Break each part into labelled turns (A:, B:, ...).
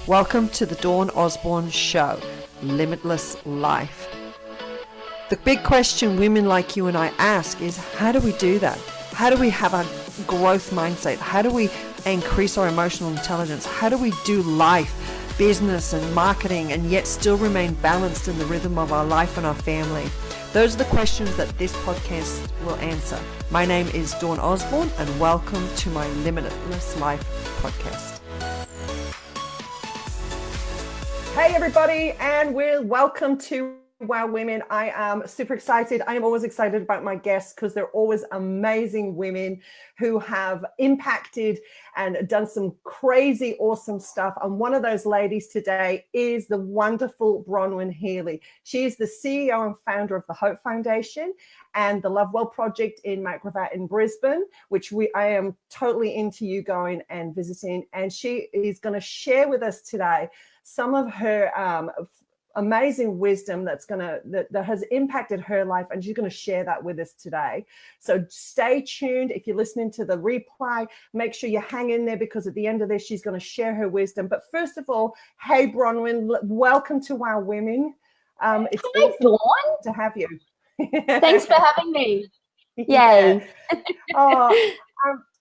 A: Welcome to the Dawn Osborne Show, Limitless Life. The big question women like you and I ask is, how do we do that? How do we have a growth mindset? How do we increase our emotional intelligence? How do we do life, business and marketing, and yet still remain balanced in the rhythm of our life and our family? Those are the questions that this podcast will answer. My name is Dawn Osborne, and welcome to my Limitless Life podcast. Hey everybody, and welcome to Wow Women. I am super excited. I am always excited about my guests because they're always amazing women who have impacted and done some crazy, awesome stuff. And one of those ladies today is the wonderful Bronwen Healy. She is the CEO and founder of the Hope Foundation and the Love Well Project in Mount Gravatt in Brisbane, which I am totally into you going and visiting. And she is going to share with us today some of her amazing wisdom that has impacted her life, and she's going to share that with us today. So stay tuned. If you're listening to the replay, make sure you hang in there, because at the end of this, she's going to share her wisdom. But first of all, hey Bronwen, welcome to Wow Women. It's awesome to have you.
B: Thanks for having me.
A: Yay.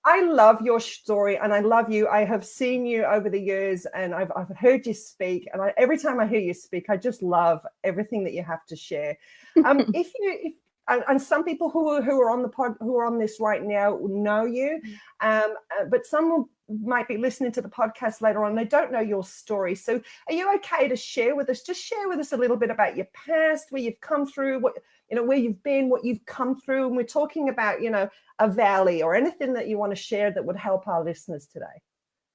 A: I love your story, and I love you. I have seen you over the years, and I've heard you speak, and every time I hear you speak, I just love everything that you have to share. And some people who are on the pod, who are on this right now, know you, but some might be listening to the podcast later on. They don't know your story. So, are you okay to share with us? Just share with us a little bit about your past, where you've come through, where you've been, what you've come through, and we're talking about, a valley or anything that you want to share that would help our listeners today.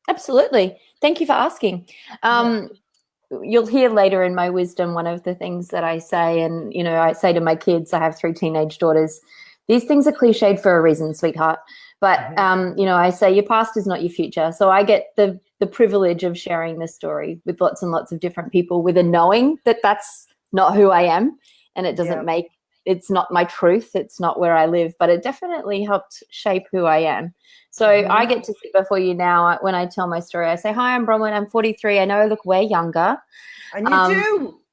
B: Absolutely. Thank you for asking. You'll hear later in my wisdom one of the things that I say, and, I say to my kids, I have 3 teenage daughters, these things are cliched for a reason, sweetheart. But, I say your past is not your future. So I get the privilege of sharing this story with lots and lots of different people, with a knowing that that's not who I am, and it doesn't it's not my truth. It's not where I live, but it definitely helped shape who I am. So I get to sit before you now. When I tell my story, I say, hi, I'm Bronwen. I'm 43. I know I look way younger.
A: And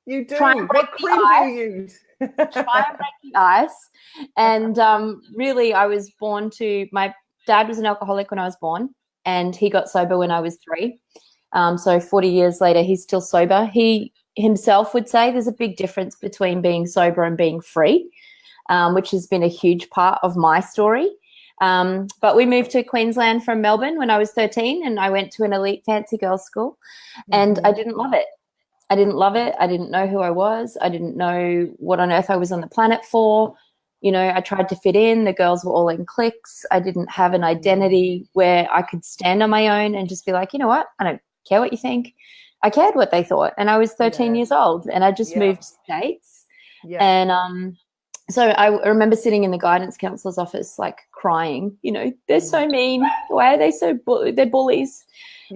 A: you do.
B: What cream do you use? Try and break the ice. And really, I was born to, my dad was an alcoholic when I was born, and he got sober when I was 3. So 40 years later, he's still sober. He himself would say there's a big difference between being sober and being free, which has been a huge part of my story. But we moved to Queensland from Melbourne when I was 13, and I went to an elite fancy girls school, and I didn't love it. I didn't love it. I didn't know who I was. I didn't know what on earth I was on the planet for. I tried to fit in. The girls were all in cliques. I didn't have an identity where I could stand on my own and just be like, you know what? I don't care what you think. I cared what they thought. And I was 13 years old, and I just moved states. And so I remember sitting in the guidance counselor's office, like crying, they're so mean. Why are they so, they're bullies.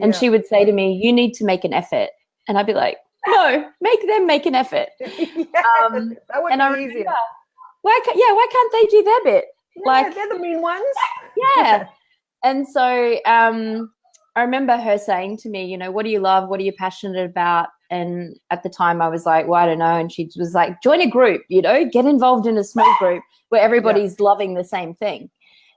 B: And she would say to me, you need to make an effort. And I'd be like, no, make them make an effort.
A: That would be easier.
B: Why can't they do their bit?
A: They're the mean ones.
B: Yeah. And so I remember her saying to me, what do you love? What are you passionate about? And at the time I was like, well, I don't know. And she was like, join a group, get involved in a small group where everybody's loving the same thing.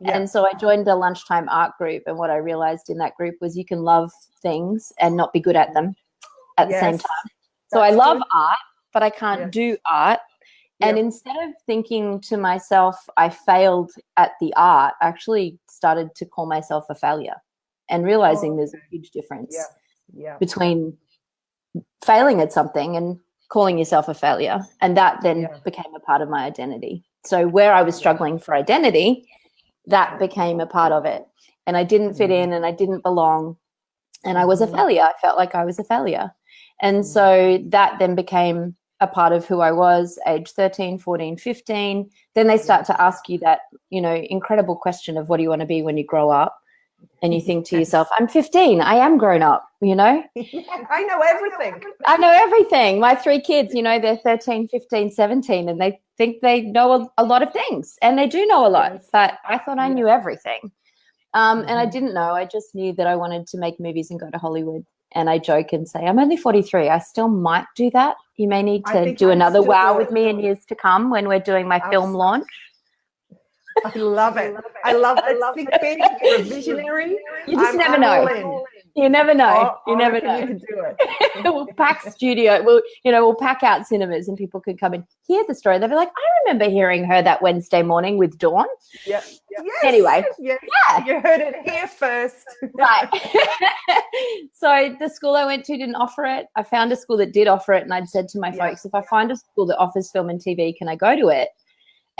B: And so I joined a lunchtime art group. And what I realized in that group was you can love things and not be good at them at the same time. So I love art, but I can't do art. And instead of thinking to myself, I failed at the art, I actually started to call myself a failure, and realizing there's a huge difference between failing at something and calling yourself a failure. And that then became a part of my identity. So where I was struggling for identity, that became a part of it. And I didn't fit in, and I didn't belong, and I was a failure. I felt like I was a failure. And so that then became a part of who I was, age 13, 14, 15. Then they start to ask you that, incredible question of what do you want to be when you grow up? And you think to yourself, I'm 15. I am grown up,
A: I know everything.
B: I know everything. My 3 kids, they're 13, 15, 17, and they think they know a lot of things. And they do know a lot. But I thought I knew everything. And I didn't know. I just knew that I wanted to make movies and go to Hollywood. And I joke and say, I'm only 43. I still might do that. You may need to do
A: I'd
B: another
A: still
B: wow
A: do
B: with
A: it.
B: me in years to come when we're doing my film launch.
A: I love it. I love it. Think big. You're a visionary.
B: You just never
A: I'm
B: know.
A: all in.
B: You never know.
A: Oh,
B: You
A: I
B: never
A: reckon
B: know.
A: you can do it.
B: We'll pack studio. We'll pack out cinemas and people could come and hear the story. They'll be like, I remember hearing her that Wednesday morning with Dawn.
A: Yeah. Yes.
B: Anyway.
A: Yeah.
B: Yeah.
A: You heard it here first.
B: Right. So the school I went to didn't offer it. I found a school that did offer it, and I'd said to my folks, if I find a school that offers film and TV, can I go to it?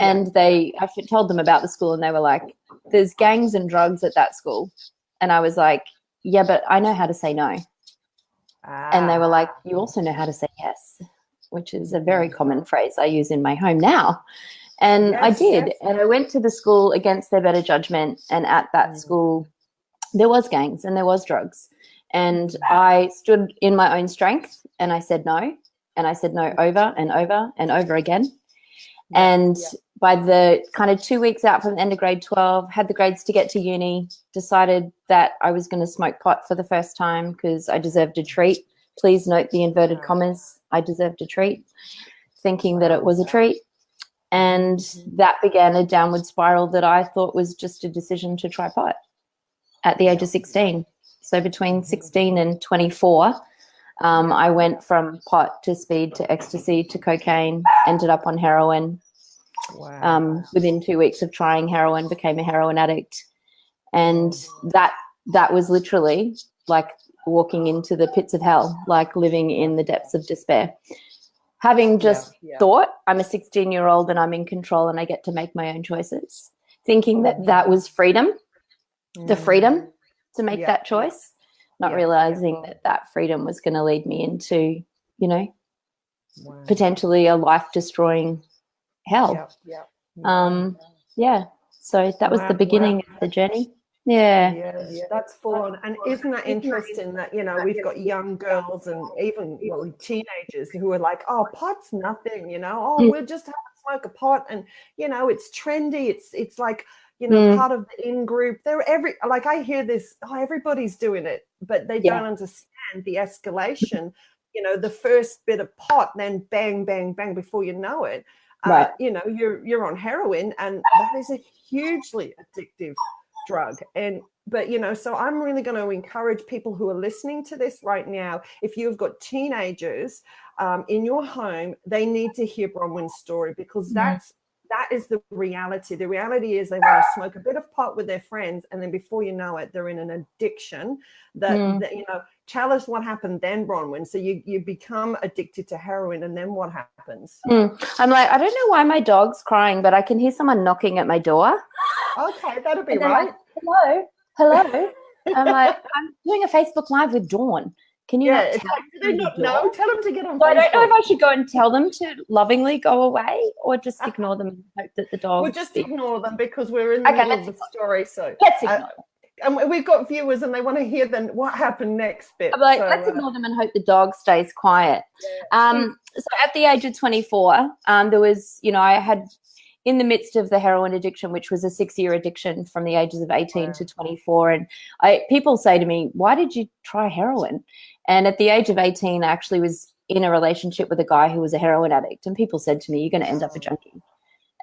B: And I told them about the school, and they were like, there's gangs and drugs at that school. And I was like, yeah, but I know how to say no. And they were like, you also know how to say yes, which is a very common phrase I use in my home now. And I did. And I went to the school against their better judgment. And at that school, there was gangs and there was drugs. And I stood in my own strength and I said no. And I said no over and over and over again. And by the kind of 2 weeks out from the end of grade 12, had the grades to get to uni, decided that I was going to smoke pot for the first time because I deserved a treat. Please note the inverted commas. I deserved a treat, thinking that it was a treat. And that began a downward spiral that I thought was just a decision to try pot at the age of 16. So between 16 and 24, I went from pot to speed to ecstasy to cocaine, ended up on heroin. Within 2 weeks of trying heroin, became a heroin addict. And that was literally like walking into the pits of hell, like living in the depths of despair. Having just thought I'm a 16-year-old and I'm in control and I get to make my own choices, thinking that was freedom, the freedom to make that choice, not realizing that freedom was going to lead me into, potentially a life-destroying hell. So that was the beginning of the journey.
A: That's full on. And isn't that interesting that we've got young girls and even teenagers who are like, oh, pot's nothing, we'll just have a smoke a pot, and it's trendy, it's like part of the in group. I hear this, everybody's doing it, but they don't understand the escalation. The first bit of pot, then bang bang bang, before you know it, you're on heroin, and that is a hugely addictive drug. So I'm really going to encourage people who are listening to this right now, if you've got teenagers in your home, they need to hear Bronwen's story, because that is the reality. The reality is they want to smoke a bit of pot with their friends, and then before you know it, they're in an addiction that tell us what happened then, Bronwen. So you become addicted to heroin, and then what happens?
B: I'm like, I don't know why my dog's crying, but I can hear someone knocking at my door.
A: Okay, that'll be right.
B: Like, hello. I'm like, I'm doing a Facebook Live with Dawn. Can you not tell
A: do they not know? Tell them to get on
B: Facebook.
A: I
B: don't know if I should go and tell them to lovingly go away, or just ignore them and hope that the dog...
A: We'll just ignore them, because we're in the middle of the story. So
B: let's ignore them.
A: And we've got viewers and they want to hear then what happened next bit.
B: I'm like, let's ignore them and hope the dog stays quiet. So at the age of 24, there was, I had, in the midst of the heroin addiction, which was a 6-year addiction from the ages of 18 to 24. And people say to me, why did you try heroin? And at the age of 18, I actually was in a relationship with a guy who was a heroin addict. And people said to me, you're going to end up a junkie.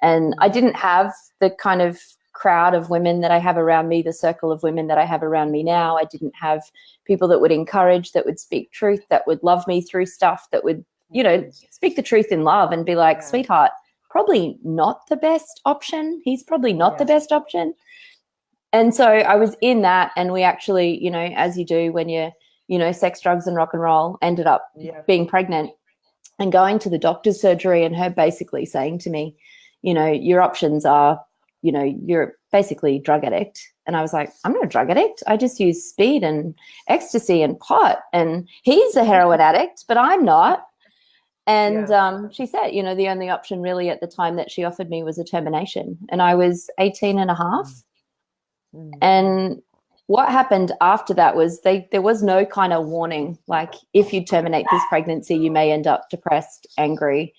B: And I didn't have the kind of crowd of women that I have around me, the circle of women that I have around me now. I didn't have people that would encourage, that would speak truth, that would love me through stuff, that would, speak the truth in love and be like, sweetheart, probably not the best option. He's probably not the best option. And so I was in that, and we actually, as you do when you're, sex, drugs and rock and roll, ended up being pregnant and going to the doctor's surgery, and her basically saying to me, your options are, you're basically drug addict. And I was like, I'm not a drug addict. I just use speed and ecstasy and pot. And he's a heroin addict, but I'm not. And she said, the only option really at the time that she offered me was a termination. And I was 18 and a half. And what happened after that was there was no kind of warning. Like, if you terminate this pregnancy, you may end up depressed, angry,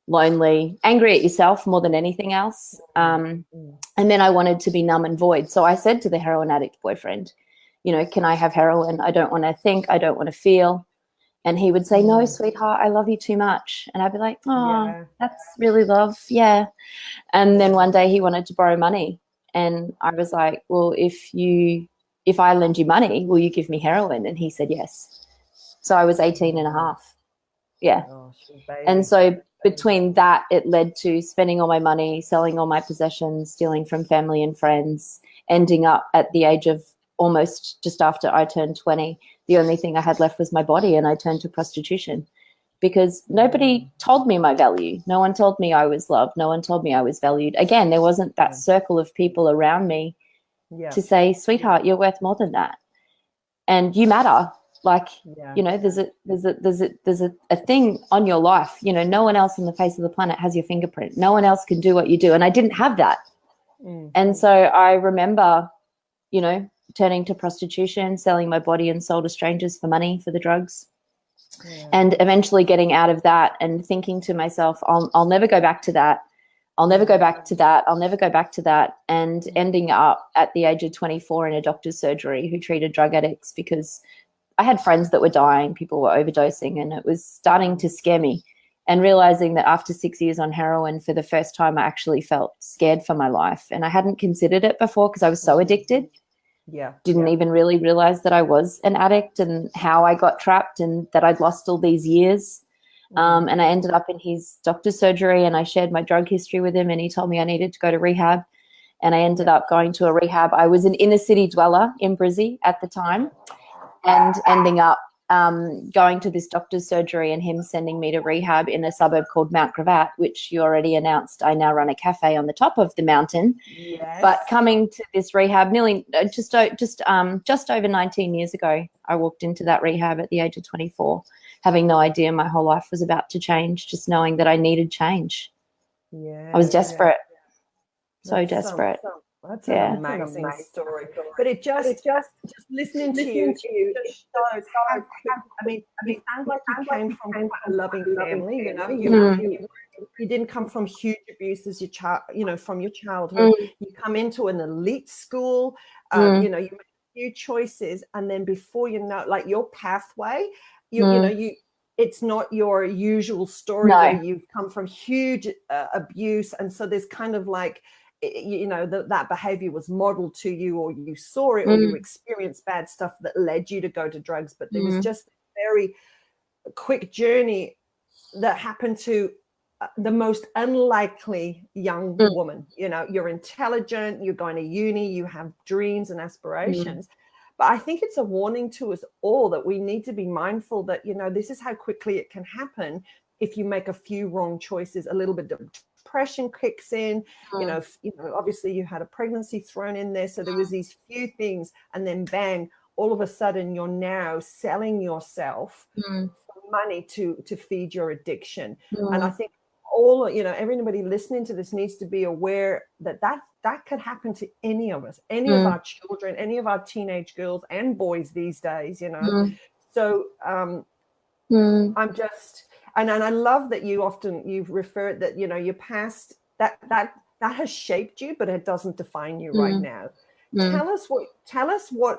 B: lonely, angry at yourself more than anything else. And then I wanted to be numb and void. So I said to the heroin addict boyfriend, you know, can I have heroin? I don't want to think, I don't want to feel. And he would say, no, sweetheart, I love you too much. And I'd be like, oh, that's really love. Yeah. And then one day he wanted to borrow money. And I was like, well, if I lend you money, will you give me heroin? And he said yes. So I was 18 and a half. Yeah. And so between that, it led to spending all my money, selling all my possessions, stealing from family and friends, ending up at the age of almost just after I turned 20. The only thing I had left was my body, and I turned to prostitution because nobody told me my value. No one told me I was loved. No one told me I was valued. Again, there wasn't that circle of people around me to say, sweetheart, you're worth more than that. And you matter. Like, you know, there's a thing on your life. You know, no one else on the face of the planet has your fingerprint. No one else can do what you do. And I didn't have that. And so I remember, you know, turning to prostitution, selling my body and soul to strangers for money for the drugs. And eventually getting out of that and thinking to myself, I'll never go back to that. I'll never go back to that. I'll never go back to that. And ending up at the age of 24 in a doctor's surgery who treated drug addicts because I had friends that were dying, people were overdosing, and it was starting to scare me. And realizing that after 6 years on heroin, for the first time, I actually felt scared for my life. And I hadn't considered it before because I was so addicted. Didn't even really realize that I was an addict and how I got trapped and that I'd lost all these years. And I ended up in his doctor's surgery, and I shared my drug history with him, and he told me I needed to go to rehab. And I ended up going to a rehab. I was an inner city dweller in Brizzy at the time, and ending up going to this doctor's surgery and him sending me to rehab in a suburb called Mount Gravatt, which you already announced. I now run a cafe on the top of the mountain. But coming to this rehab nearly just over 19 years ago, I walked into that rehab at the age of 24, having no idea my whole life was about to change, just knowing that I needed change. I was desperate, so desperate.
A: That's an amazing story. But it just listening to you just shows how quick. I mean, it sounds like you came from quite a loving family. You know, you didn't come from huge abuse as your child. You know, from your childhood, you come into an elite school. You know, you make few choices, and then before you know, like your pathway, you know, it's not your usual story where you've come from huge abuse, and so there's kind of like, you know, that behavior was modeled to you, or you saw it, or you experienced bad stuff that led you to go to drugs. But there was just a very quick journey that happened to the most unlikely young woman. You know, you're intelligent, you're going to uni, you have dreams and aspirations. But I think it's a warning to us all that we need to be mindful that, you know, this is how quickly it can happen if you make a few wrong choices. A little bit of depression kicks in. You know, obviously you had a pregnancy thrown in there, so there was these few things, and then bang, all of a sudden you're now selling yourself for money to feed your addiction. And I think everybody listening to this needs to be aware that could happen to any of us, any of our children, any of our teenage girls and boys these days, you know. So I'm just, and I love that you've referred that, you know, your past that has shaped you, but it doesn't define you right now. Tell us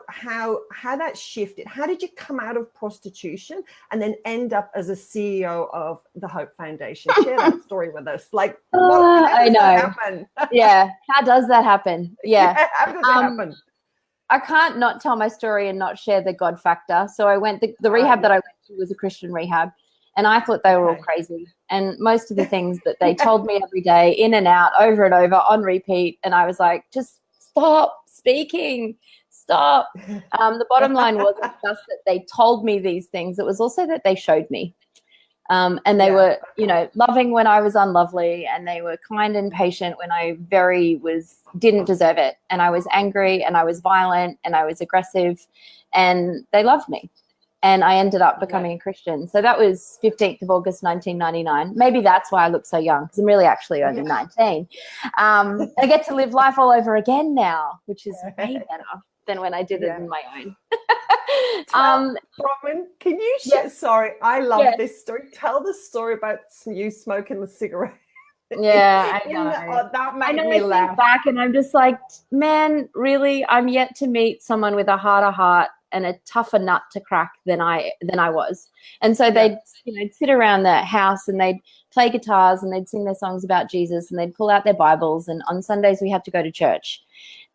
A: how that shifted. How did you come out of prostitution and then end up as a CEO of the Hope Foundation? Share that story with us. Like, how does that happen?
B: How does that happen?
A: How does that happen?
B: I can't not tell my story and not share the God factor. So I went, the rehab that I went to was a Christian rehab, and I thought they were all crazy. And most of the things that they told me every day, in and out, over and over, on repeat. And I was like, just stop speaking, stop. The bottom line wasn't just that they told me these things. It was also that they showed me. And they were, you know, loving when I was unlovely, and they were kind and patient when I didn't deserve it. And I was angry, and I was violent, and I was aggressive, and they loved me. And I ended up becoming a Christian. So that was 15th of August, 1999. Maybe that's why I look so young, because I'm really actually only 19. I get to live life all over again now, which is way better than when I did it on my own.
A: Bronwen, can you share? Sorry, I love this story. Tell the story about you smoking the cigarette.
B: Yeah, I know.
A: That
B: I
A: made
B: know.
A: me
B: I
A: laugh.
B: think back and I'm just like, man, really, I'm yet to meet someone with a harder heart and a tougher nut to crack than I was. And so they'd sit around the house and they'd play guitars and they'd sing their songs about Jesus and they'd pull out their Bibles, and on Sundays we had to go to church.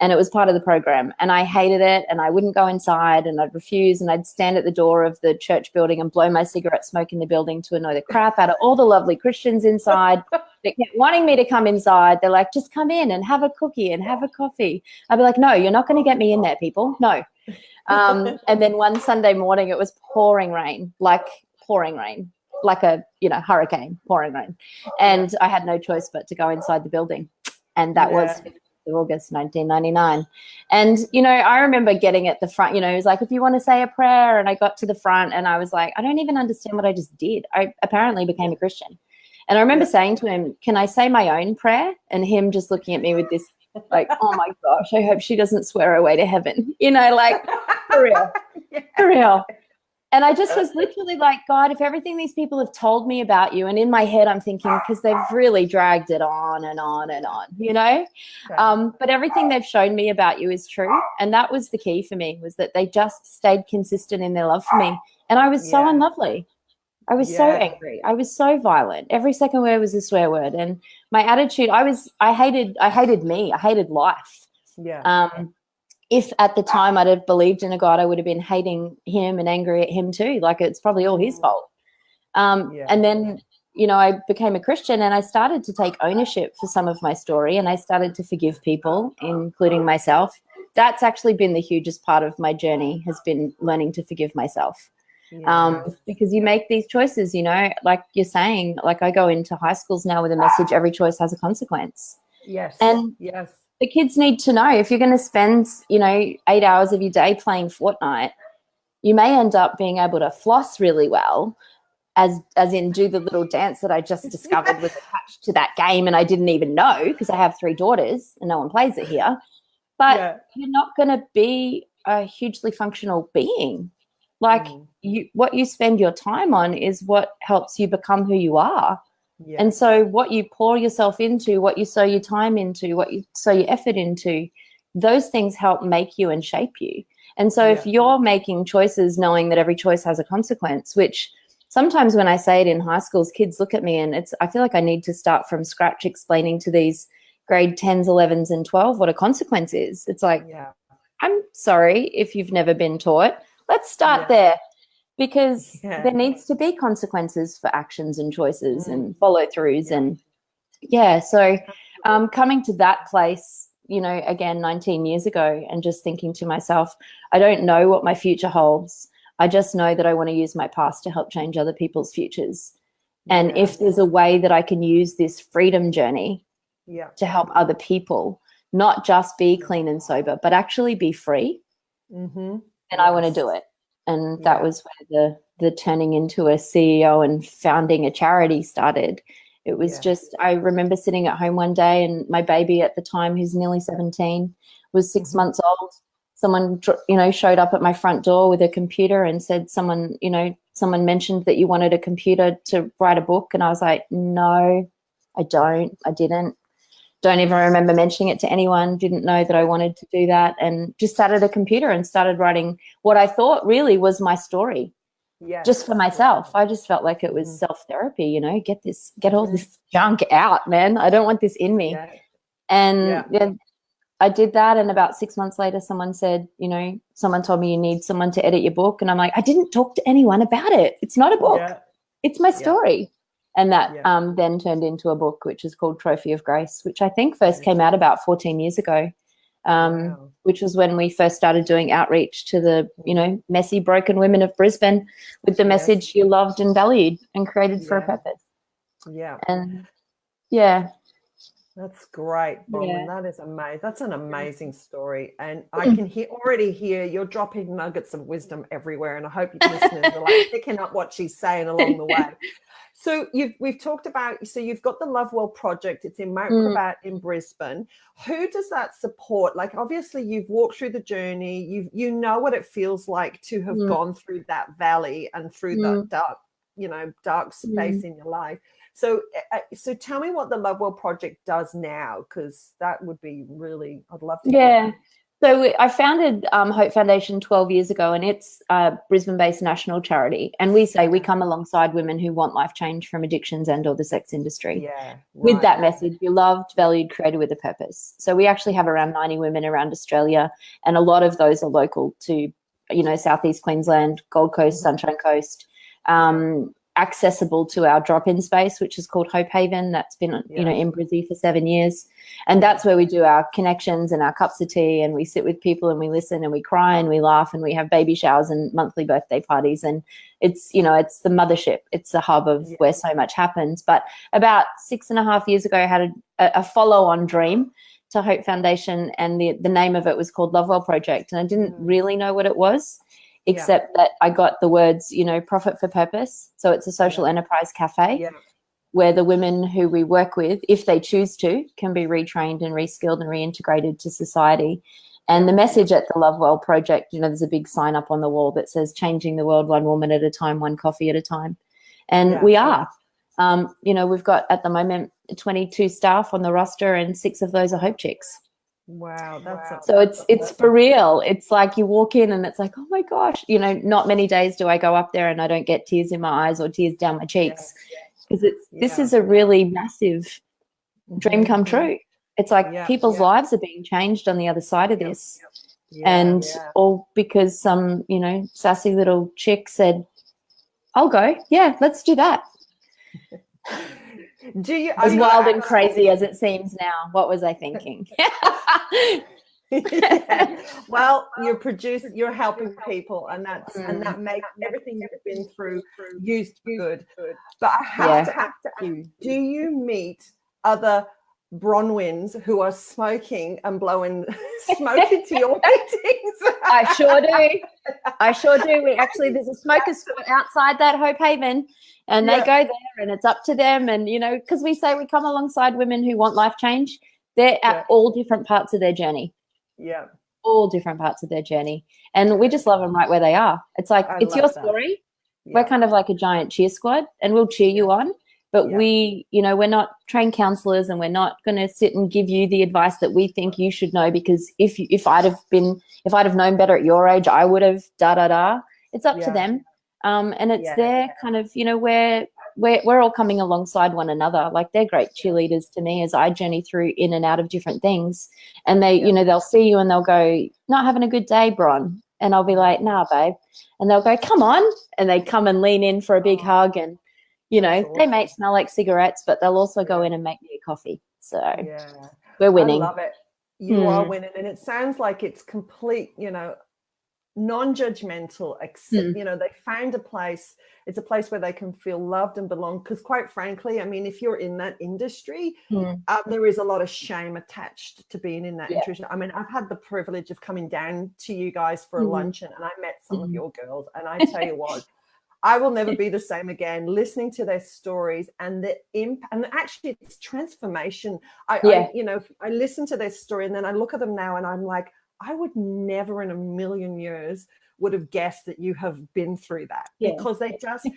B: And it was part of the program. And I hated it, and I wouldn't go inside, and I'd refuse, and I'd stand at the door of the church building and blow my cigarette smoke in the building to annoy the crap out of all the lovely Christians inside. They kept wanting me to come inside. They're like, just come in and have a cookie and have a coffee. I'd be like, no, you're not going to get me in there, people. No. And then one Sunday morning, it was pouring rain, like a hurricane, pouring rain. And I had no choice but to go inside the building. And that was August 1999. And, I remember getting at the front, it was like, if you want to say a prayer, and I got to the front and I was like, I don't even understand what I just did. I apparently became a Christian. And I remember saying to him, can I say my own prayer? And him just looking at me with this, like, oh my gosh, I hope she doesn't swear her way to heaven. Like, for real, for real. And I just was literally like, God, if everything these people have told me about you, and in my head I'm thinking, because they've really dragged it on and on and on, but everything they've shown me about you is true. And that was the key for me, was that they just stayed consistent in their love for me. And I was so unlovely. I was so angry. I was so violent. Every second word was a swear word. And my attitude, I hated me. I hated life.
A: Yeah.
B: If at the time I'd have believed in a God, I would have been hating him and angry at him too. Like, it's probably all his fault. And then, I became a Christian, and I started to take ownership for some of my story, and I started to forgive people, including myself. That's actually been the hugest part of my journey, has been learning to forgive myself. Because you make these choices, like you're saying, like I go into high schools now with a message, every choice has a consequence.
A: Yes.
B: And the kids need to know, if you're going to spend, 8 hours of your day playing Fortnite, you may end up being able to floss really well, as in do the little dance that I just discovered was attached to that game, and I didn't even know, because I have 3 daughters and no one plays it here. But you're not going to be a hugely functional being. Like, what you spend your time on is what helps you become who you are. And so what you pour yourself into, what you sow your time into, what you sow your effort into, those things help make you and shape you. And so if you're making choices knowing that every choice has a consequence, which sometimes when I say it in high schools, kids look at me and I feel like I need to start from scratch explaining to these grade 10s, 11s and 12 what a consequence is. It's like, I'm sorry if you've never been taught. Let's start there. Because there needs to be consequences for actions and choices and follow-throughs. And, so coming to that place, again, 19 years ago, and just thinking to myself, I don't know what my future holds. I just know that I want to use my past to help change other people's futures. And if there's a way that I can use this freedom journey to help other people, not just be clean and sober, but actually be free, then I want to do it. And that was where the turning into a CEO and founding a charity started. It was just, I remember sitting at home one day, and my baby at the time, who's nearly 17, was 6 months old. Someone, showed up at my front door with a computer and said, someone mentioned that you wanted a computer to write a book. And I was like, no, I didn't. Don't even remember mentioning it to anyone, didn't know that I wanted to do that, and just sat at a computer and started writing what I thought really was my story, just for myself. I just felt like it was self-therapy, get all this junk out, man. I don't want this in me. And I did that, and about 6 months later, someone said, someone told me you need someone to edit your book, and I'm like, I didn't talk to anyone about it. It's not a book. It's my story. And that then turned into a book, which is called Trophy of Grace, which I think first came out about 14 years ago, which was when we first started doing outreach to the, messy, broken women of Brisbane with the message you loved and valued and created for a purpose. And
A: that's great, Bronwen. That is amazing. That's an amazing story. And I can already hear you're dropping nuggets of wisdom everywhere. And I hope your listeners are like picking up what she's saying along the way. So we've talked about, so you've got the Love Well Project. It's in Mount Gravatt in Brisbane. Who does that support? Like, obviously you've walked through the journey. You know what it feels like to have gone through that valley and through the dark dark space in your life. So tell me what the Love Well Project does now, because that would be really, I'd love to hear.
B: So I founded Hope Foundation 12 years ago, and it's a Brisbane-based national charity. And we say we come alongside women who want life change from addictions and or the sex industry. With that message, you're loved, valued, created with a purpose. So we actually have around 90 women around Australia, and a lot of those are local to, Southeast Queensland, Gold Coast, Sunshine Coast, accessible to our drop-in space, which is called Hope Haven. That's been, in Brizzy for 7 years. And that's where we do our connections and our cups of tea, and we sit with people and we listen and we cry and we laugh and we have baby showers and monthly birthday parties. And it's, it's the mothership. It's the hub of where so much happens. But about 6.5 years ago, I had a follow-on dream to Hope Foundation, and the name of it was called Love Well Project. And I didn't really know what it was, except that I got the words, profit for purpose. So it's a social enterprise cafe where the women who we work with, if they choose to, can be retrained and reskilled and reintegrated to society. And the message at the Love Well Project, there's a big sign up on the wall that says changing the world one woman at a time, one coffee at a time. And we are. We've got at the moment 22 staff on the roster, and 6 of those are Hope Chicks.
A: Wow, that's
B: so it's for real. It's like you walk in and it's like, oh my gosh, not many days do I go up there and I don't get tears in my eyes or tears down my cheeks, because this is a really massive dream come true. It's like people's lives are being changed on the other side of this, and all because some sassy little chick said, "I'll go, let's do that." As wild and crazy as it seems now, what was I thinking?
A: Well, you're helping people, and that makes everything you've been through used good. But I have to ask you, do you meet other Bronwens who are smoking and blowing smoke into your meetings?
B: I sure do. We actually, there's a smoker's spot outside that Hope Haven, and they go there, and it's up to them. And, because we say we come alongside women who want life change, they're at all different parts of their journey.
A: Yeah.
B: All different parts of their journey. And we just love them right where they are. It's like, it's your story. We're kind of like a giant cheer squad, and we'll cheer you on. But we, we're not trained counselors, and we're not going to sit and give you the advice that we think you should know, because if I'd have known better at your age, I would have It's up to them. And it's their kind of, we're all coming alongside one another. Like, they're great cheerleaders to me as I journey through in and out of different things. And they, they'll see you and they'll go, "Not having a good day, Bron." And I'll be like, "Nah, babe." And they'll go, "Come on." And they come and lean in for a big hug, and they may smell like cigarettes, but they'll also go in and make me a coffee. So we're winning.
A: I love it. You are winning. And it sounds like it's complete, non-judgmental, except, they found a place. It's a place where they can feel loved and belong. Because quite frankly, I mean, if you're in that industry, there is a lot of shame attached to being in that industry. I mean, I've had the privilege of coming down to you guys for a luncheon, and I met some of your girls, and I tell you what, I will never be the same again. Listening to their stories and the impact, and actually it's transformation. I listen to their story, and then I look at them now, and I'm like, I would never in a million years would have guessed that you have been through that, because they just,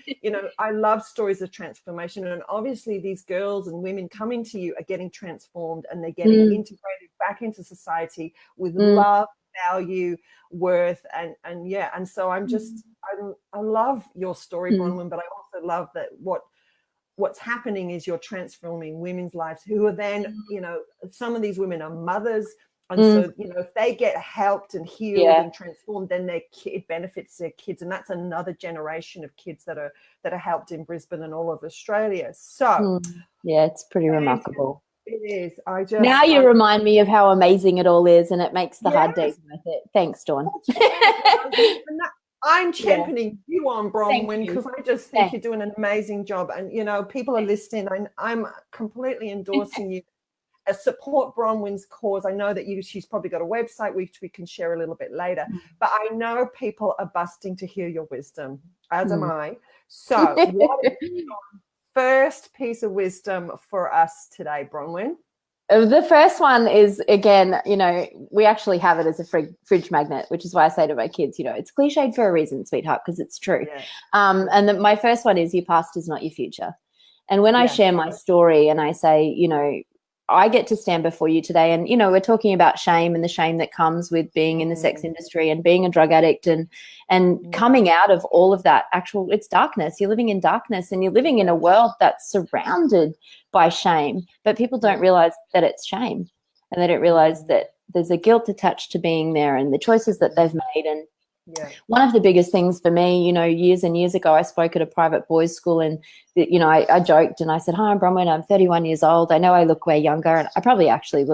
A: I love stories of transformation. And obviously these girls and women coming to you are getting transformed, and they're getting integrated back into society with love, value, worth, and so I love your story, Bronwen, but I also love that what's happening is you're transforming women's lives, who are then, some of these women are mothers, and so if they get helped and healed and transformed, then it benefits their kids, and that's another generation of kids that are helped in Brisbane and all over Australia. So
B: it's pretty remarkable.
A: It is.
B: Now you remind me of how amazing it all is, and it makes the hard days worth it. Thanks, Dawn.
A: I'm championing you on, Bronwen, because I just think you're doing an amazing job. And, people are listening. I'm completely endorsing you. Support Bronwen's cause. I know that she's probably got a website which we can share a little bit later. But I know people are busting to hear your wisdom, as am I. So what is your first piece of wisdom for us today, Bronwen?
B: The first one is, again, we actually have it as a fridge magnet, which is why I say to my kids, it's cliched for a reason, sweetheart, because it's true.
A: Yeah.
B: And my first one is, your past is not your future. And when I share my story and I say, I get to stand before you today, and, we're talking about shame and the shame that comes with being in the sex industry and being a drug addict and coming out of all of that. It's darkness. You're living in darkness, and you're living in a world that's surrounded by shame, but people don't realize that it's shame, and they don't realize that there's a guilt attached to being there and the choices that they've made. And one of the biggest things for me, years and years ago, I spoke at a private boys' school, and, I joked and I said, "Hi, I'm Bronwen. I'm 31 years old. I know I look way younger." And I probably actually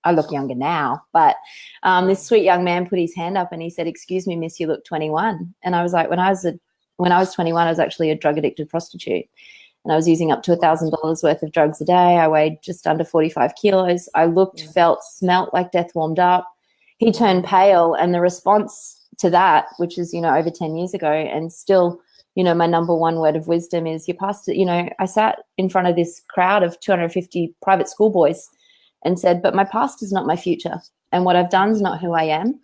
B: I look younger now. But this sweet young man put his hand up and he said, "Excuse me, miss, you look 21. And I was like, when I was 21, I was actually a drug addicted prostitute. And I was using up to $1,000 worth of drugs a day. I weighed just under 45 kilos. I looked, felt, smelt like death warmed up." He turned pale, and the response to that, which is, over 10 years ago, and still, my number one word of wisdom is, your past. I sat in front of this crowd of 250 private school boys and said, "But my past is not my future. And what I've done is not who I am.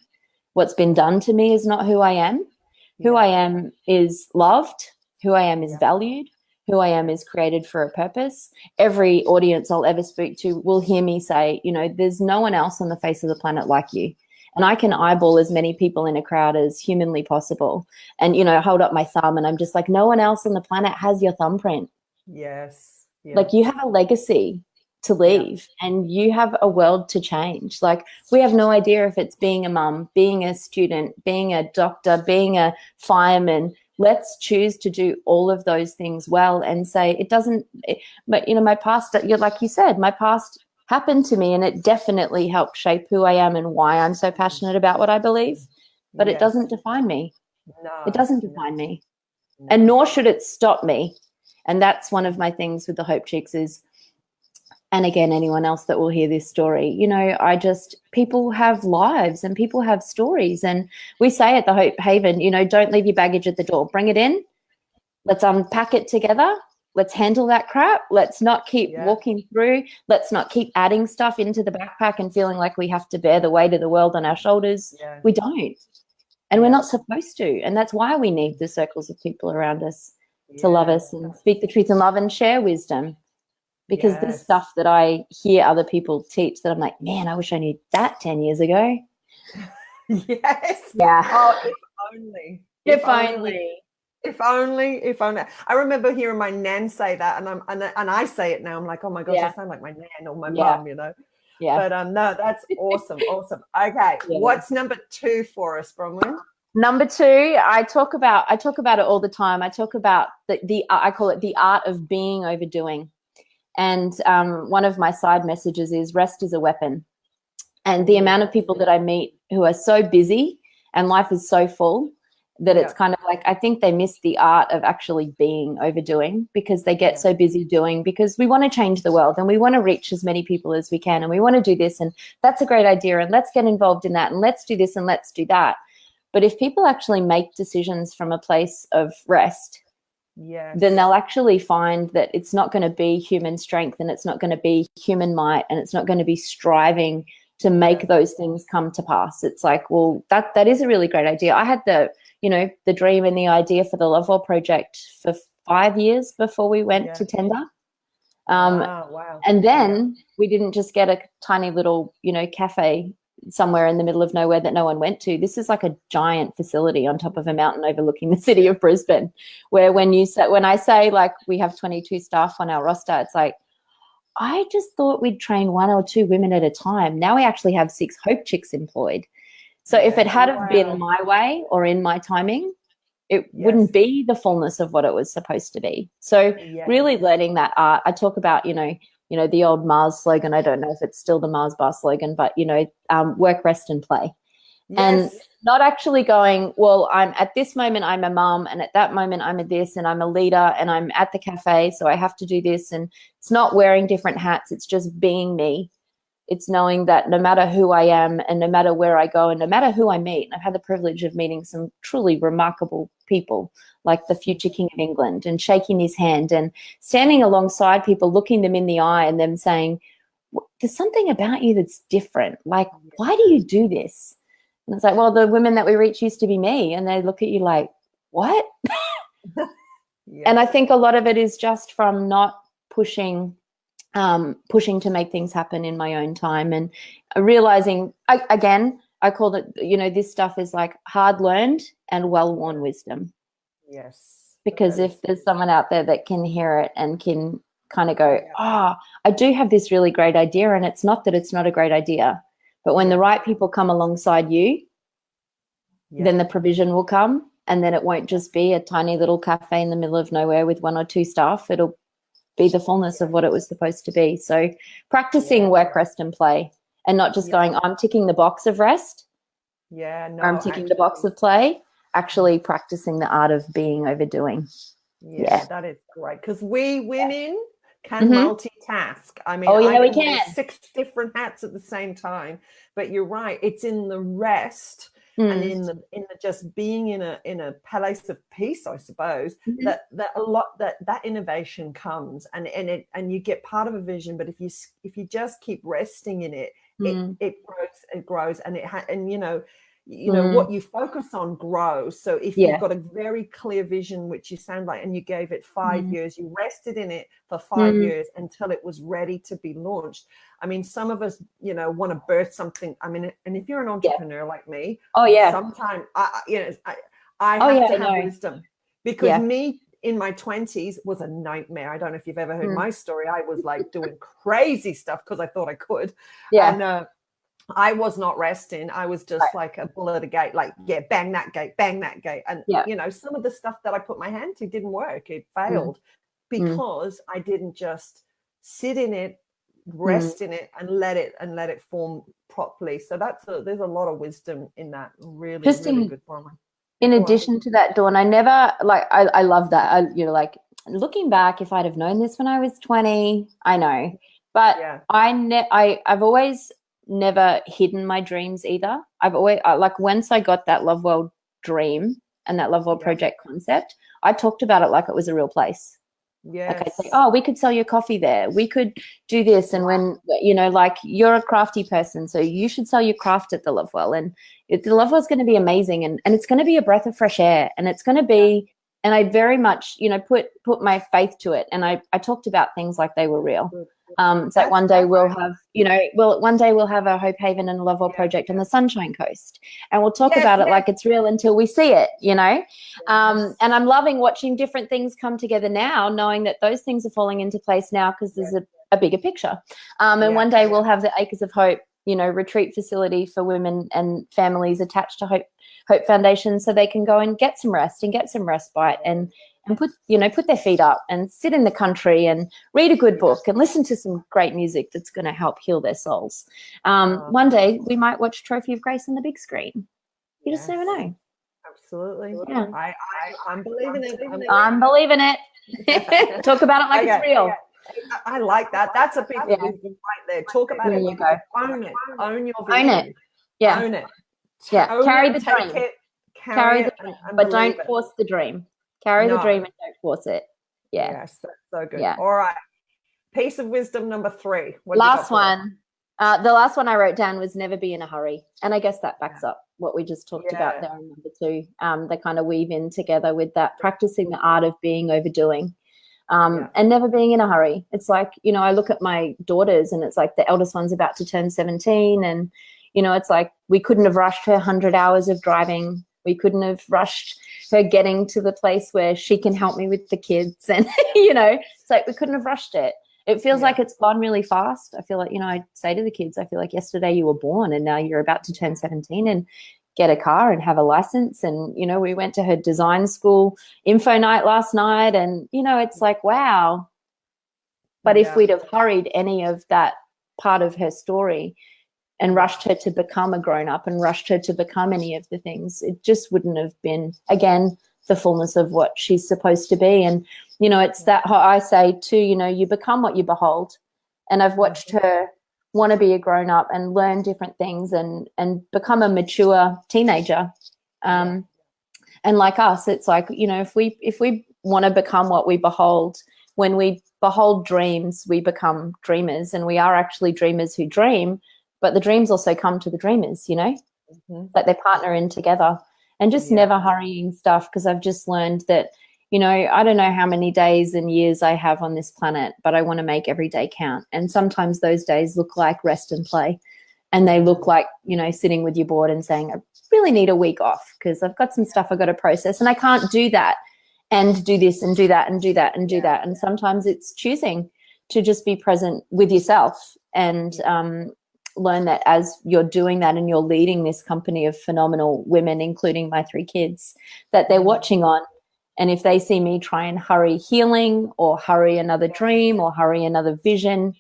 B: What's been done to me is not who I am. Who I am is loved. Who I am is valued. Who I am is created for a purpose." Every audience I'll ever speak to will hear me say, there's no one else on the face of the planet like you. And I can eyeball as many people in a crowd as humanly possible and, hold up my thumb, and I'm just like, no one else on the planet has your thumbprint.
A: Yes.
B: Like, you have a legacy to leave and you have a world to change. Like, we have no idea if it's being a mum, being a student, being a doctor, being a fireman. Let's choose to do all of those things well and say but my past, like you said, my past happened to me, and it definitely helped shape who I am and why I'm so passionate about what I believe. But it doesn't define me.
A: No,
B: it doesn't define me. And nor should it stop me. And that's one of my things with the Hope Chicks is, and again, anyone else that will hear this story, people have lives and people have stories. And we say at the Hope Haven, don't leave your baggage at the door. Bring it in. Let's unpack it together. Let's handle that crap. Let's not keep walking through. Let's not keep adding stuff into the backpack and feeling like we have to bear the weight of the world on our shoulders. We don't. And we're not supposed to. And that's why we need the circles of people around us to love us and speak the truth in love and share wisdom. Because this stuff that I hear other people teach that I'm like, man, I wish I knew that 10 years ago.
A: Yes.
B: Yeah.
A: Oh, if only.
B: If only.
A: If only. I remember hearing my nan say that, and I say it now. I'm like, oh my gosh, I sound like my nan or my mum, Yeah. But no, that's awesome. Okay, what's number 2 for us, Bronwen?
B: Number 2, I talk about it all the time. I talk about I call it the art of being overdoing, and one of my side messages is rest is a weapon. And the amount of people that I meet who are so busy and life is so full that it's kind of like, I think they miss the art of actually being overdoing, because they get so busy doing, because we want to change the world and we want to reach as many people as we can, and we want to do this, and that's a great idea, and let's get involved in that, and let's do this and let's do that. But if people actually make decisions from a place of rest, then they'll actually find that it's not going to be human strength, and it's not going to be human might, and it's not going to be striving to make those things come to pass. It's like, well, that is a really great idea. I had the dream and the idea for the Love Well project for 5 years before we went to tender.
A: Wow.
B: And then we didn't just get a tiny little, cafe somewhere in the middle of nowhere that no one went to. This is like a giant facility on top of a mountain overlooking the city of Brisbane, where when I say like we have 22 staff on our roster, it's like, I just thought we'd train 1 or 2 women at a time. Now we actually have 6 Hope Chicks employed. So if it had have been my way or in my timing, it wouldn't be the fullness of what it was supposed to be. So really learning that art. I talk about, the old Mars slogan. I don't know if it's still the Mars bar slogan, but, work, rest and play. And not actually going, well, I'm at this moment, I'm a mum, and at that moment, I'm a this, and I'm a leader, and I'm at the cafe, so I have to do this. And it's not wearing different hats. It's just being me. It's knowing that no matter who I am and no matter where I go and no matter who I meet, and I've had the privilege of meeting some truly remarkable people like the future King of England, and shaking his hand and standing alongside people, looking them in the eye and them saying, there's something about you that's different. Like, why do you do this? And it's like, well, the women that we reach used to be me. And they look at you like, what? And I think a lot of it is just from not pushing to make things happen in my own time, and realizing, I call it, this stuff is like hard learned and well-worn wisdom.
A: Yes.
B: Because if there's someone out there that can hear it and can kind of go, I do have this really great idea, and it's not that it's not a great idea, but when the right people come alongside you, then the provision will come, and then it won't just be a tiny little cafe in the middle of nowhere with 1 or 2 staff. It'll be the fullness of what it was supposed to be. So practicing work, rest, and play, and not just going, I'm ticking the box of rest. I'm ticking the box of play. Actually practicing the art of being overdoing.
A: That is great, because we women can multitask. I mean,
B: we can
A: wear 6 different hats at the same time. But you're right; it's in the rest and in the just being in a place of peace, I suppose, that innovation comes, and you get part of a vision. But if you just keep resting in it, it grows, and what you focus on grows. So if you've got a very clear vision, which you sound like, and you gave it 5 years, you rested in it for 5 years until it was ready to be launched. I mean, some of us, want to birth something. I mean, and if you're an entrepreneur like me, sometimes I have to have wisdom, because me in my 20s was a nightmare. I don't know if you've ever heard my story. I was like doing crazy stuff because I thought I could. And I was not resting. I was just like a bull at a gate, like, bang that gate. And, some of the stuff that I put my hand to didn't work. It failed because I didn't just sit in it, rest in it, and let it form properly. So there's a lot of wisdom in that. Really good form.
B: In addition to that, Dawn, I never, like, I love that. Like, looking back, if I'd have known this when I was 20, I know. But I've always never hidden my dreams either. I've always, like, once I got that Love World dream and that Love World project concept, I talked about it like it was a real place. Like, I'd say, we could sell your coffee there. We could do this. And when, like, you're a crafty person, so you should sell your craft at the Love Well. And the Love Well is going to be amazing. And it's going to be a breath of fresh air. And it's going to be, and I very much, put my faith to it. And I talked about things like they were real. It's like one day we'll have, one day we'll have a Hope Haven and a Love Well project on the Sunshine Coast, and we'll talk about it like it's real until we see it, and I'm loving watching different things come together now, knowing that those things are falling into place now because there's a bigger picture. And one day we'll have the Acres of Hope, retreat facility for women and families attached to Hope Foundation, so they can go and get some rest and get some respite and put their feet up and sit in the country and read a good book and listen to some great music that's going to help heal their souls. One day we might watch Trophy of Grace on the big screen. You just never know.
A: Absolutely. Yeah. I'm believing it.
B: I'm believing it. Talk about it like it's real.
A: I like that. That's a big wisdom right there. Talk about it. You go. Own it. Own your vision.
B: Own it. Yeah.
A: Own it.
B: Yeah. Carry the dream. Carry the dream, but don't force the dream. Carry the dream and don't force it. Yeah.
A: Yes, that's so good. Yeah. All right. Piece of wisdom number 3.
B: Last one. The last one I wrote down was never be in a hurry. And I guess that backs up what we just talked about there in number 2. They kind of weave in together with that, practicing the art of being overdoing. And never being in a hurry. It's like, I look at my daughters, and it's like the eldest one's about to turn 17, and it's like we couldn't have rushed her 100 hours of driving. We couldn't have rushed her getting to the place where she can help me with the kids, and it's like we couldn't have rushed it. It feels like it's gone really fast. I feel like, I say to the kids, I feel like yesterday you were born and now you're about to turn 17 and get a car and have a license. And, we went to her design school info night last night, and, it's like, wow. But if we'd have hurried any of that part of her story and rushed her to become a grown-up and rushed her to become any of the things, it just wouldn't have been, again, the fullness of what she's supposed to be. And, it's that I say too, you become what you behold. And I've watched her want to be a grown-up and learn different things and become a mature teenager. And like us, it's like, if we want to become what we behold, when we behold dreams, we become dreamers, and we are actually dreamers who dream, but the dreams also come to the dreamers, you know, like they partner in together, and just never hurrying stuff. Because I've just learned that, you know, I don't know how many days and years I have on this planet, but I want to make every day count. And sometimes those days look like rest and play, and they look like, you know, sitting with your board and saying, I really need a week off because I've got some stuff I've got to process, and I can't do that and do this and do that and do that and do that. And sometimes it's choosing to just be present with yourself and learn that as you're doing that and you're leading this company of phenomenal women, including my 3 kids, that they're watching on. And if they see me try and hurry healing or hurry another dream or hurry another vision,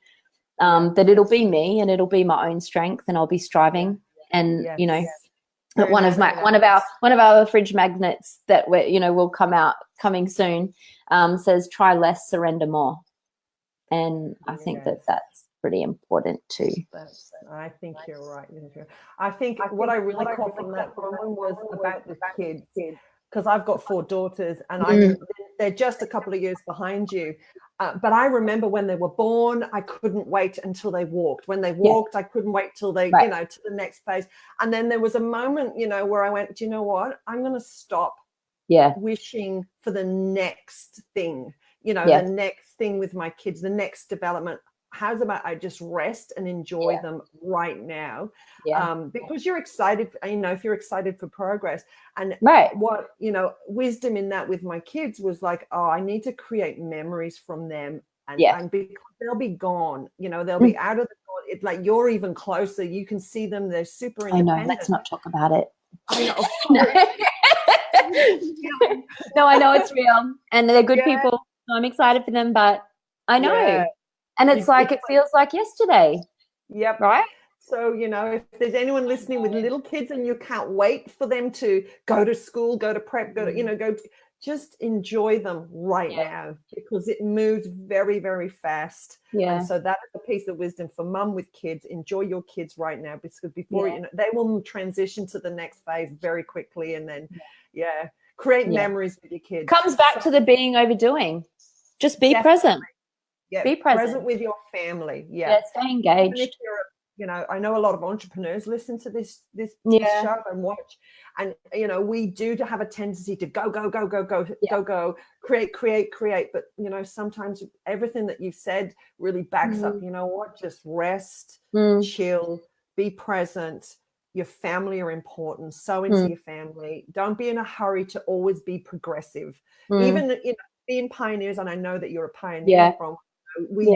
B: that it'll be me and it'll be my own strength, and I'll be striving. And, you know, one of our fridge magnets that we're, you know, will coming soon, says try less, surrender more. And I think that's pretty important too.
A: I think you're right. I think what I really caught from that woman was about the kids, because I've got 4 daughters, and they're just a couple of years behind you. But I remember when they were born, I couldn't wait until they walked. When they walked, I couldn't wait till they, you know, to the next phase. And then there was a moment, you know, where I went, do you know what? I'm going to stop wishing for the next thing, you know, the next thing with my kids, the next development. How's about I just rest and enjoy them right now? Because you're excited, you know, if you're excited for progress. And what, you know, wisdom in that with my kids was like, oh, I need to create memories from them. And because they'll be gone, you know, they'll be out of the door. It's like you're even closer. You can see them. They're super independent.
B: I know. Let's not talk about it.
A: I know.
B: No, I know it's real. And they're good people. So I'm excited for them, but I know. Yeah. And it's like, it feels like yesterday.
A: Yep.
B: Right?
A: So, you know, if there's anyone listening with little kids and you can't wait for them to go to school, go to prep, go to, you know, just enjoy them right now, because it moves very, very fast. Yeah. And so that is a piece of wisdom for mum with kids. Enjoy your kids right now, because before, you know, they will transition to the next phase very quickly. And then, create memories with your kids.
B: Comes back to the being overdoing. Just be present.
A: Yeah,
B: be present
A: with your family.
B: Stay engaged.
A: You know, I know a lot of entrepreneurs listen to this show and watch, and you know, we do have a tendency to go, create. But you know, sometimes everything that you've said really backs up. You know what? Just rest, chill, be present. Your family are important. So into your family. Don't be in a hurry to always be progressive. Even, you know, being pioneers, and I know that you're a pioneer from. We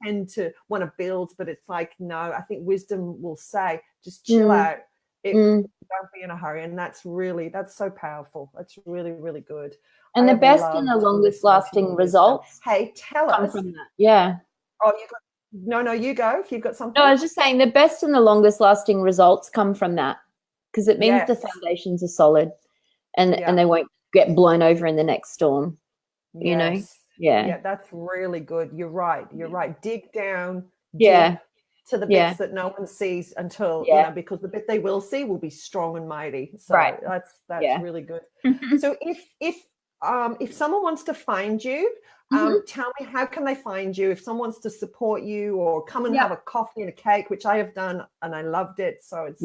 A: tend to want to build, but it's like, no, I think wisdom will say, just chill out. Don't be in a hurry. And that's so powerful. That's really, really good.
B: And the best and the longest lasting results.
A: Hey, tell us.
B: From that. Yeah.
A: Oh, you go if you've got something.
B: No, I was just saying the best and the longest lasting results come from that, because it means the foundations are solid and they won't get blown over in the next storm, you know? Yeah,
A: that's really good. You're right. Dig down to the bits that no one sees until, you know, because the bit they will see will be strong and mighty. So that's really good. So if someone wants to find you, tell me, how can they find you? If someone wants to support you or come and have a coffee and a cake, which I have done and I loved it. So it's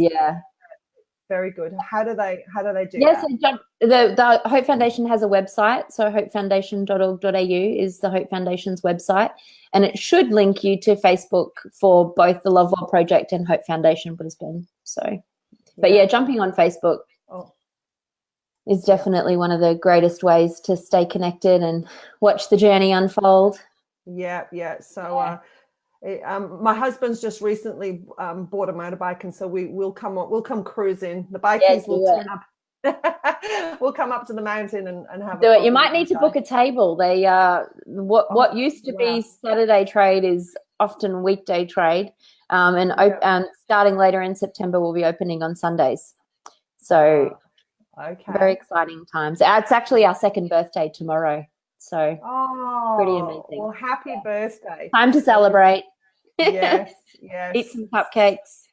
A: very good. How do they do that?
B: The Hope Foundation has a website. So hopefoundation.org.au is the Hope Foundation's website. And it should link you to Facebook for both the Love Well Project and Hope Foundation Brisbane. So, but jumping on Facebook is definitely one of the greatest ways to stay connected and watch the journey unfold.
A: Yeah. So, my husband's just recently bought a motorbike, and so we'll come cruising. The bikies will turn up. We'll come up to the mountain and have
B: do it. You might need to book a table. They what used to be Saturday trade is often weekday trade, and starting later in September we'll be opening on Sundays. So very exciting times. It's actually our second birthday tomorrow. So pretty amazing.
A: Well, happy birthday.
B: Time to celebrate.
A: Yes.
B: Eat some cupcakes.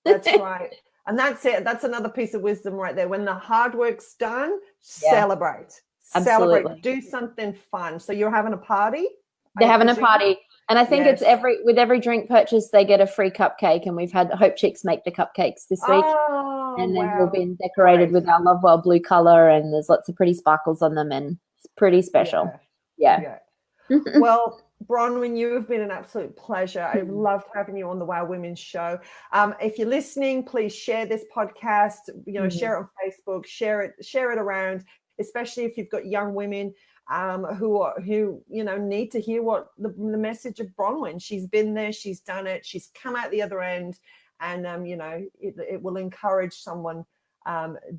A: That's right. And that's it. That's another piece of wisdom right there. When the hard work's done, celebrate.
B: Absolutely.
A: Celebrate. Do something fun. So you're having a party?
B: They're having a party. And I think
A: Yes.
B: it's with every drink purchase, they get a free cupcake. And we've had Hope Chicks make the cupcakes this week.
A: Oh,
B: and they've
A: wow.
B: all been decorated
A: Great.
B: with our Love Well blue color, and there's lots of pretty sparkles on them, and it's pretty special. Yeah.
A: Well, Bronwen, you have been an absolute pleasure. I've loved having you on the Wow Women show. If you're listening, please share this podcast, share it on Facebook, share it around, especially if you've got young women who need to hear what the message of Bronwen. She's been there, she's done it, she's come out the other end, and it will encourage someone,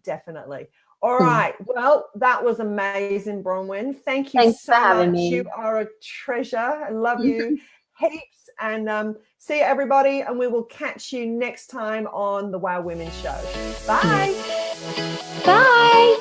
A: definitely. All right. Well, that was amazing, Bronwen. Thank you
B: Thanks
A: so
B: for having
A: much.
B: me.
A: You are a treasure. I love you heaps. And see you, everybody. And we will catch you next time on the Wow Women show. Bye.
B: Bye.